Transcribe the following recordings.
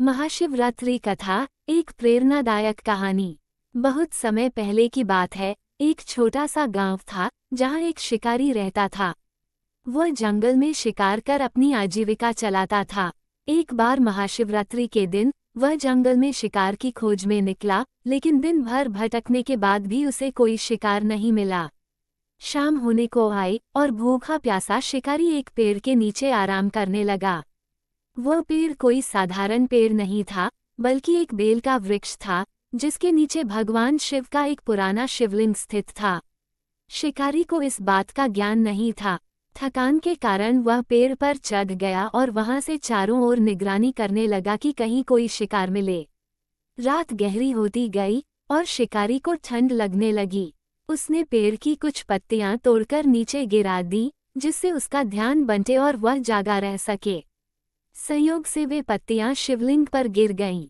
महाशिवरात्रि कथा एक प्रेरणादायक कहानी। बहुत समय पहले की बात है। एक छोटा सा गांव था जहां एक शिकारी रहता था। वह जंगल में शिकार कर अपनी आजीविका चलाता था। एक बार महाशिवरात्रि के दिन वह जंगल में शिकार की खोज में निकला, लेकिन दिन भर भटकने के बाद भी उसे कोई शिकार नहीं मिला। शाम होने को आई और भूखा प्यासा शिकारी एक पेड़ के नीचे आराम करने लगा। वह पेड़ कोई साधारण पेड़ नहीं था, बल्कि एक बेल का वृक्ष था, जिसके नीचे भगवान शिव का एक पुराना शिवलिंग स्थित था। शिकारी को इस बात का ज्ञान नहीं था। थकान के कारण वह पेड़ पर चढ़ गया और वहां से चारों ओर निगरानी करने लगा कि कहीं कोई शिकार मिले। रात गहरी होती गई और शिकारी को ठंड लगने लगी। उसने पेड़ की कुछ पत्तियां तोड़कर नीचे गिरा दी, जिससे उसका ध्यान बंटे और वह जागा रह सके। संयोग से वे पत्तियां शिवलिंग पर गिर गईं।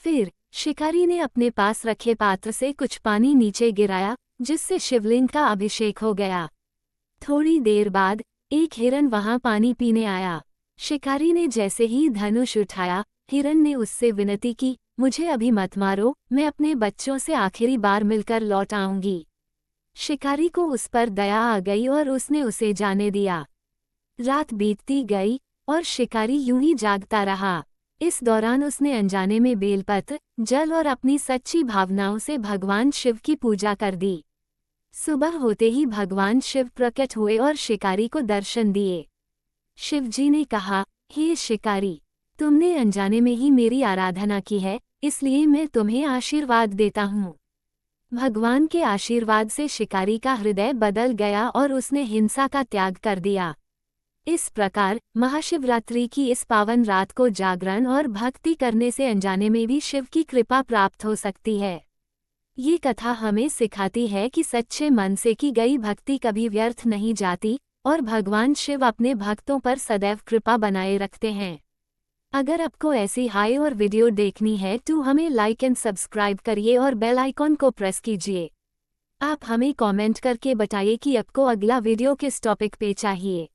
फिर शिकारी ने अपने पास रखे पात्र से कुछ पानी नीचे गिराया, जिससे शिवलिंग का अभिषेक हो गया। थोड़ी देर बाद एक हिरन वहां पानी पीने आया। शिकारी ने जैसे ही धनुष उठाया, हिरन ने उससे विनती की, मुझे अभी मत मारो, मैं अपने बच्चों से आखिरी बार मिलकर लौट आऊंगी। शिकारी को उस पर दया आ गई और उसने उसे जाने दिया। रात बीतती गई और शिकारी यूं ही जागता रहा। इस दौरान उसने अनजाने में बेलपत्र, जल और अपनी सच्ची भावनाओं से भगवान शिव की पूजा कर दी। सुबह होते ही भगवान शिव प्रकट हुए और शिकारी को दर्शन दिए। शिवजी ने कहा, हे शिकारी, तुमने अनजाने में ही मेरी आराधना की है, इसलिए मैं तुम्हें आशीर्वाद देता हूँ। भगवान के आशीर्वाद से शिकारी का हृदय बदल गया और उसने हिंसा का त्याग कर दिया। इस प्रकार महाशिवरात्रि की इस पावन रात को जागरण और भक्ति करने से अनजाने में भी शिव की कृपा प्राप्त हो सकती है। ये कथा हमें सिखाती है कि सच्चे मन से की गई भक्ति कभी व्यर्थ नहीं जाती और भगवान शिव अपने भक्तों पर सदैव कृपा बनाए रखते हैं। अगर आपको ऐसी हाई और वीडियो देखनी है तो हमें लाइक एंड सब्सक्राइब करिए और बेल आइकॉन को प्रेस कीजिए। आप हमें कमेंट करके बताइए कि आपको अगला वीडियो किस टॉपिक पे चाहिए।